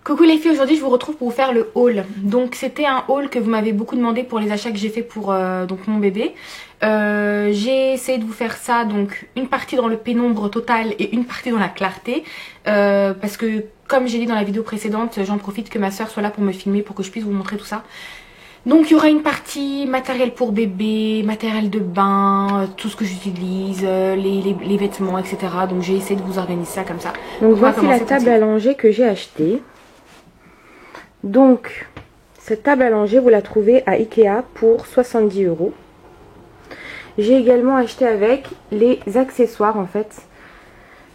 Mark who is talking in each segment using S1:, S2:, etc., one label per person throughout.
S1: Coucou les filles, aujourd'hui je vous retrouve pour vous faire le haul. Donc c'était un haul que vous m'avez beaucoup demandé pour les achats que j'ai fait pour donc mon bébé. J'ai essayé de vous faire ça, donc une partie dans le pénombre total et une partie dans la clarté. Parce que comme j'ai dit dans la vidéo précédente, j'en profite que ma soeur soit là pour me filmer pour que je puisse vous montrer tout ça. Donc il y aura une partie matériel pour bébé, matériel de bain, tout ce que j'utilise, les vêtements, etc. Donc j'ai essayé de vous organiser ça comme ça.
S2: Donc voici la table à langer que j'ai achetée. Donc cette table à langer vous la trouvez à Ikea pour 70 €. J'ai également acheté avec les accessoires en fait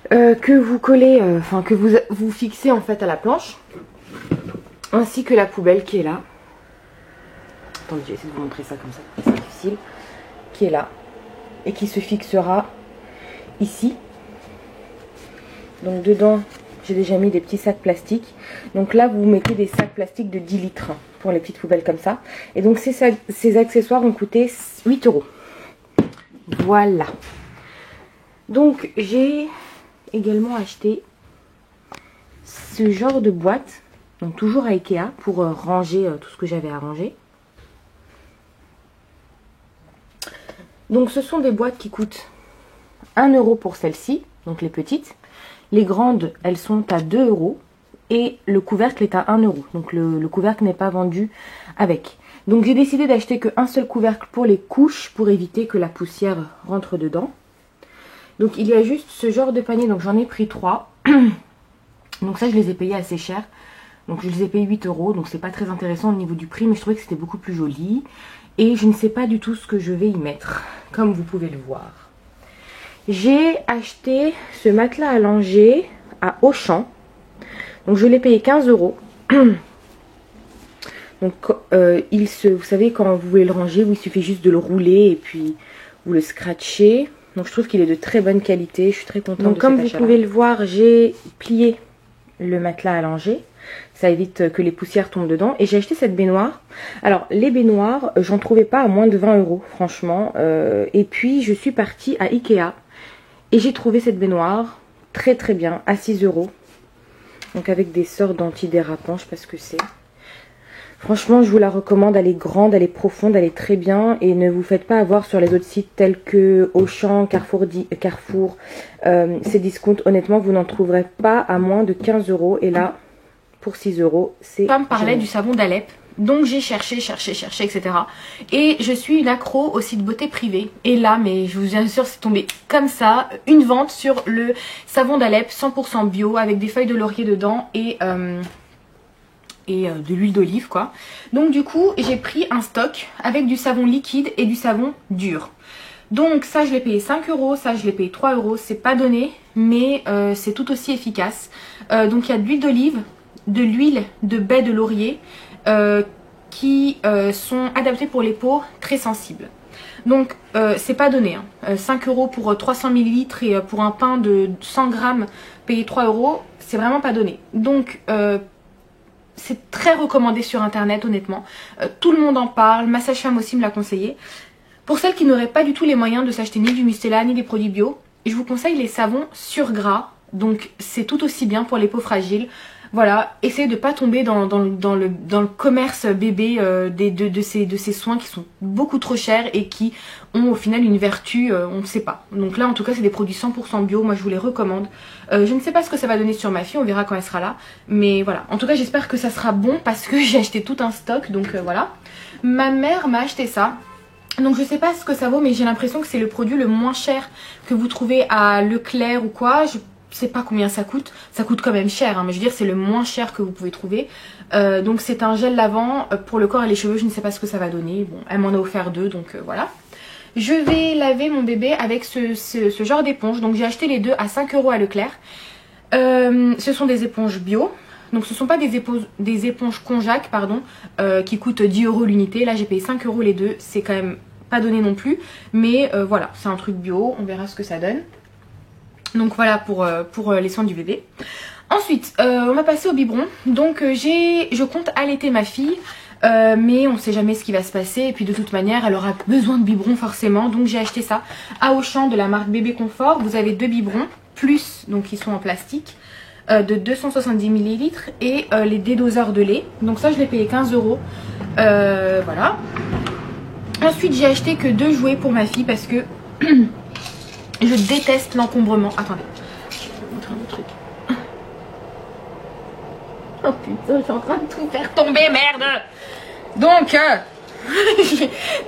S2: que vous collez, que vous fixez en fait à la planche, ainsi que la poubelle qui est là. Attendez, je vais essayer de vous montrer ça comme ça, c'est difficile. Qui est là et qui se fixera ici. Donc dedans, j'ai déjà mis des petits sacs plastiques. Donc là, vous mettez des sacs plastiques de 10 litres pour les petites poubelles comme ça. Et donc ces accessoires ont coûté 8 €. Voilà. Donc j'ai également acheté ce genre de boîte, donc toujours à Ikea, pour ranger tout ce que j'avais à ranger. Donc ce sont des boîtes qui coûtent 1 € pour celle-ci, donc les petites. Les grandes, elles sont à 2 € et le couvercle est à 1 €. Donc le couvercle n'est pas vendu avec. Donc j'ai décidé d'acheter qu'un seul couvercle pour les couches pour éviter que la poussière rentre dedans. Donc il y a juste ce genre de panier, donc j'en ai pris 3. Donc ça je les ai payés assez cher. Donc je les ai payés 8 €, donc c'est pas très intéressant au niveau du prix, mais je trouvais que c'était beaucoup plus joli. Et je ne sais pas du tout ce que je vais y mettre, comme vous pouvez le voir. J'ai acheté ce matelas à langer à Auchan. Donc je l'ai payé 15 €. Donc vous savez quand vous voulez le ranger, il suffit juste de le rouler et puis vous le scratchez. Donc je trouve qu'il est de très bonne qualité, je suis très contente. Donc comme vous pouvez le voir, j'ai plié le matelas à langer. Ça évite que les poussières tombent dedans. Et j'ai acheté cette baignoire. Alors les baignoires, j'en trouvais pas à moins de 20 € franchement. Et puis je suis partie à Ikea. Et j'ai trouvé cette baignoire très très bien à 6 €. Donc avec des sortes d'antidérapants, je sais pas ce que c'est. Franchement je vous la recommande, elle est grande, elle est profonde, elle est très bien. Et ne vous faites pas avoir sur les autres sites tels que Auchan, Carrefour, Cdiscount. Honnêtement vous n'en trouverez pas à moins de 15 €. Et là pour 6 €, c'est...
S1: Pam parlait du savon d'Alep. Donc j'ai cherché, etc. Et je suis une accro au site beauté privé. Et là, mais je vous assure, c'est tombé comme ça. Une vente sur le savon d'Alep 100% bio avec des feuilles de laurier dedans et de l'huile d'olive quoi. Donc du coup, j'ai pris un stock avec du savon liquide et du savon dur. Donc ça, je l'ai payé 5 €, ça, je l'ai payé 3 €. C'est pas donné, mais c'est tout aussi efficace. Donc il y a de l'huile d'olive, de l'huile de baie de laurier qui sont adaptés pour les peaux très sensibles. Donc c'est pas donné hein. 5 € pour 300 ml et pour un pain de 100 grammes payer 3 €, c'est vraiment pas donné. Donc c'est très recommandé sur internet honnêtement. Tout le monde en parle, ma sage-femme aussi me l'a conseillé. Pour celles qui n'auraient pas du tout les moyens de s'acheter ni du Mustela ni des produits bio, je vous conseille les savons sur gras. Donc c'est tout aussi bien pour les peaux fragiles. Voilà, essayez de ne pas tomber dans le commerce bébé de ces soins qui sont beaucoup trop chers et qui ont au final une vertu, on ne sait pas. Donc là en tout cas c'est des produits 100% bio, moi je vous les recommande. Je ne sais pas ce que ça va donner sur ma fille, on verra quand elle sera là. Mais voilà, en tout cas j'espère que ça sera bon parce que j'ai acheté tout un stock, donc voilà. Ma mère m'a acheté ça. Donc je sais pas ce que ça vaut, mais j'ai l'impression que c'est le produit le moins cher que vous trouvez à Leclerc ou quoi. Je sais pas combien ça coûte quand même cher hein, mais je veux dire c'est le moins cher que vous pouvez trouver. Donc c'est un gel lavant pour le corps et les cheveux, je ne sais pas ce que ça va donner. Bon, elle m'en a offert 2 donc voilà. Je vais laver mon bébé avec ce genre d'éponge. Donc j'ai acheté les deux à 5 € à Leclerc. Ce sont des éponges bio. Donc ce ne sont pas des éponges Conjac pardon, qui coûtent 10 € l'unité. Là j'ai payé 5 € les deux, c'est quand même pas donné non plus. Mais voilà, c'est un truc bio, on verra ce que ça donne. Donc voilà pour les soins du bébé. Ensuite, on va passer au biberon. Donc je compte allaiter ma fille. Mais on ne sait jamais ce qui va se passer. Et puis de toute manière, elle aura besoin de biberon forcément. Donc j'ai acheté ça à Auchan de la marque Bébé Confort. Vous avez 2 biberons, plus, donc ils sont en plastique. de 270 ml et les dédoseurs de lait. Donc ça je l'ai payé 15 €. Voilà. Ensuite j'ai acheté que 2 jouets pour ma fille parce que je déteste l'encombrement. Attendez, je vais vous montrer un autre truc. Oh putain, je suis en train de tout faire tomber, merde. Donc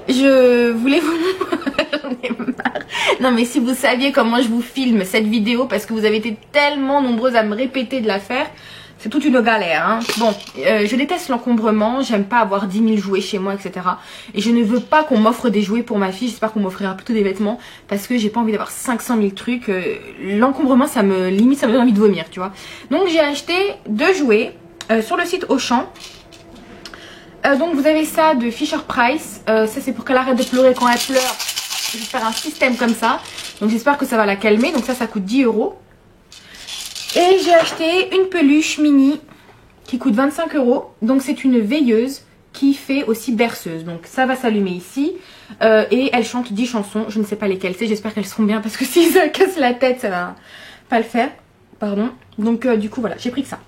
S1: je voulais vous... J'en ai marre. Non mais si vous saviez comment je vous filme cette vidéo, parce que vous avez été tellement nombreuses à me répéter de la faire, c'est toute une galère, hein. Bon, je déteste l'encombrement, j'aime pas avoir 10 000 jouets chez moi, etc. Et je ne veux pas qu'on m'offre des jouets pour ma fille, j'espère qu'on m'offrira plutôt des vêtements, parce que j'ai pas envie d'avoir 500 000 trucs. L'encombrement, ça me limite, ça me donne envie de vomir, tu vois. Donc j'ai acheté 2 jouets sur le site Auchan. Donc vous avez ça de Fisher Price, ça c'est pour qu'elle arrête de pleurer quand elle pleure. Je vais faire un système comme ça, donc j'espère que ça va la calmer. Donc ça coûte 10 €. Et j'ai acheté une peluche mini qui coûte 25 €. Donc c'est une veilleuse qui fait aussi berceuse. Donc ça va s'allumer ici et elle chante 10 chansons, je ne sais pas lesquelles c'est, j'espère qu'elles seront bien parce que si ça casse la tête ça va pas le faire. Pardon. Donc du coup voilà, j'ai pris que ça.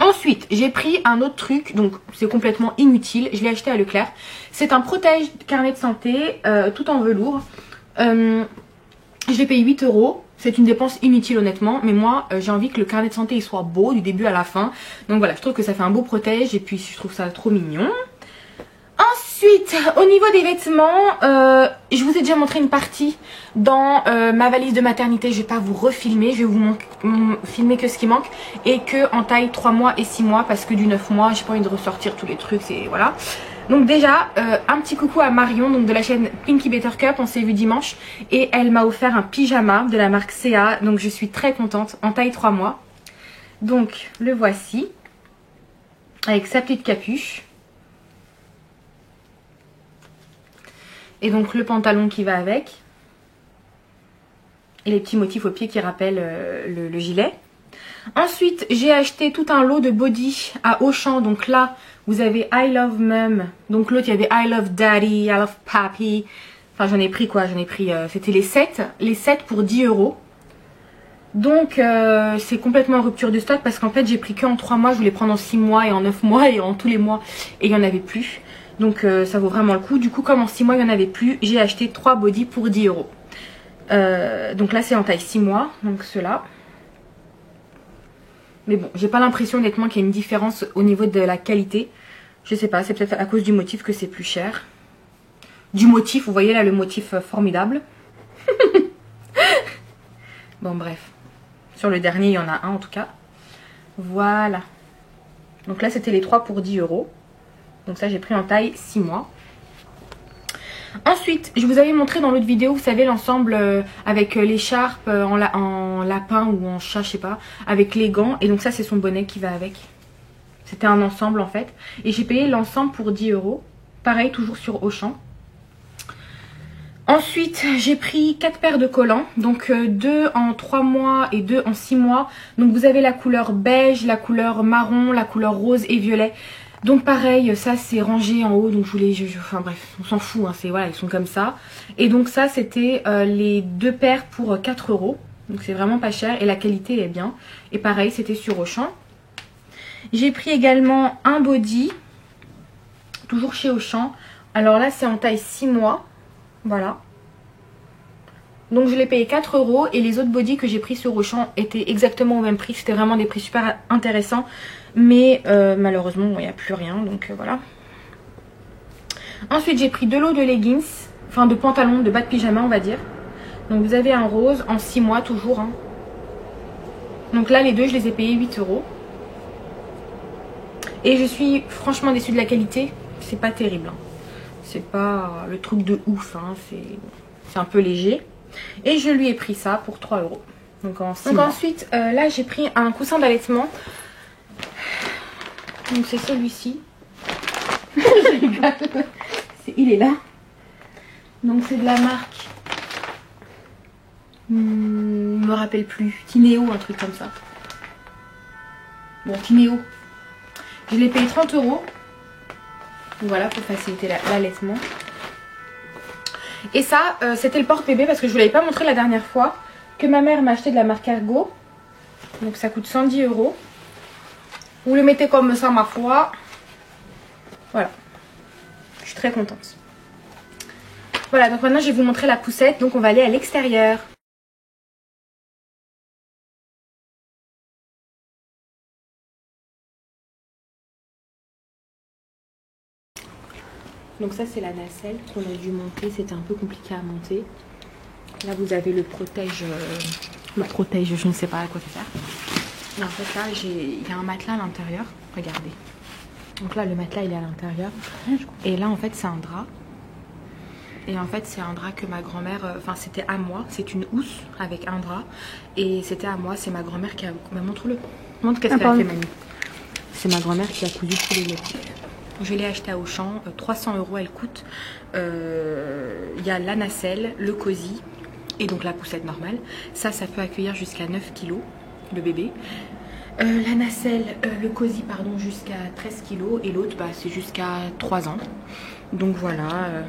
S1: Ensuite, j'ai pris un autre truc, donc c'est complètement inutile, je l'ai acheté à Leclerc. C'est un protège carnet de santé, tout en velours. Je l'ai payé 8 €. C'est une dépense inutile honnêtement, mais moi j'ai envie que le carnet de santé il soit beau du début à la fin. Donc voilà, je trouve que ça fait un beau protège et puis je trouve ça trop mignon. Ensuite, au niveau des vêtements, je vous ai déjà montré une partie dans ma valise de maternité. Je vais pas vous refilmer, je vais vous filmer que ce qui manque. Et que en taille 3 mois et 6 mois, parce que du 9 mois, j'ai pas envie de ressortir tous les trucs, c'est voilà. Donc déjà, un petit coucou à Marion, donc de la chaîne Pinky Buttercup, on s'est vu dimanche. Et elle m'a offert un pyjama de la marque CA, donc je suis très contente, en taille 3 mois. Donc le voici, avec sa petite capuche. Et donc le pantalon qui va avec. Et les petits motifs au pied qui rappellent le gilet. Ensuite, j'ai acheté tout un lot de body à Auchan. Donc là, vous avez I Love Mum. Donc l'autre, il y avait I Love Daddy, I Love Papi. Enfin, j'en ai pris quoi? J'en ai pris, c'était les 7. Les 7 pour 10 €. Donc, c'est complètement en rupture de stock. Parce qu'en fait, j'ai pris que en 3 mois. Je voulais prendre en 6 mois et en 9 mois et en tous les mois. Et il n'y en avait plus. Donc ça vaut vraiment le coup. Du coup comme en 6 mois il n'y en avait plus, j'ai acheté 3 body pour 10 €. Donc là c'est en taille 6 mois, donc ceux-là. Mais bon, j'ai pas l'impression honnêtement qu'il y a une différence au niveau de la qualité. Je sais pas, c'est peut-être à cause du motif que c'est plus cher. Du motif, vous voyez là le motif formidable. Bon bref. Sur le dernier il y en a un en tout cas. Voilà. Donc là c'était les 3 pour 10 €. Donc ça j'ai pris en taille 6 mois. Ensuite, je vous avais montré dans l'autre vidéo, vous savez l'ensemble avec l'écharpe en lapin ou en chat, je sais pas, avec les gants. Et donc ça c'est son bonnet qui va avec. C'était un ensemble en fait. Et j'ai payé l'ensemble pour 10 €. Pareil, toujours sur Auchan. Ensuite, j'ai pris 4 paires de collants. Donc 2 en 3 mois et 2 en 6 mois. Donc vous avez la couleur beige, la couleur marron, la couleur rose et violet. Donc pareil, ça c'est rangé en haut, donc enfin bref, on s'en fout, hein, voilà, ils sont comme ça. Et donc ça c'était les 2 paires pour 4 €, donc c'est vraiment pas cher et la qualité est bien. Et pareil, c'était sur Auchan. J'ai pris également un body, toujours chez Auchan. Alors là c'est en taille 6 mois, voilà. Donc je l'ai payé 4 € et les autres bodys que j'ai pris sur Auchan étaient exactement au même prix. C'était vraiment des prix super intéressants. Mais malheureusement il n'y a plus rien, donc voilà. Ensuite j'ai pris 2 lots de leggings, enfin de pantalons, de bas de pyjama on va dire. Donc vous avez un rose en 6 mois toujours. Hein. Donc là les deux je les ai payés 8 €. Et je suis franchement déçue de la qualité, c'est pas terrible. Hein. C'est pas le truc de ouf, hein. C'est un peu léger. Et je lui ai pris ça pour 3 €. Donc en 6 mois. Ensuite là j'ai pris un coussin d'allaitement. Donc c'est celui-ci. Je rigole. Il est là. Donc c'est de la marque. Je me rappelle plus. Tineo, un truc comme ça. Bon, Tineo. Je l'ai payé 30 €. Voilà, pour faciliter l'allaitement. Et ça, c'était le porte-bébé parce que je ne vous l'avais pas montré la dernière fois. Que ma mère m'a acheté de la marque Ergo. Donc ça coûte 110 €. Vous le mettez comme ça, ma foi. Voilà. Je suis très contente. Voilà, donc maintenant je vais vous montrer la poussette. Donc on va aller à l'extérieur. Donc ça c'est la nacelle qu'on a dû monter, c'était un peu compliqué à monter. Là vous avez le protège, je ne sais pas à quoi ça sert. Et en fait là il y a un matelas à l'intérieur, regardez. Donc là le matelas il est à l'intérieur. Et là en fait c'est un drap. Et en fait c'est un drap que ma grand-mère, enfin c'était à moi, c'est une housse avec un drap. Et c'était à moi, c'est ma grand-mère qui a... Montre-le, montre qu'est-ce qu'elle a fait Mamie. C'est ma grand-mère qui a cousu tous les motifs. Je l'ai acheté à Auchan, 300 € elle coûte. Il y a la nacelle, le cosy et donc la poussette normale. Ça peut accueillir jusqu'à 9 kg le bébé. La nacelle, le cosy pardon, jusqu'à 13 kg et l'autre c'est jusqu'à 3 ans. Donc voilà.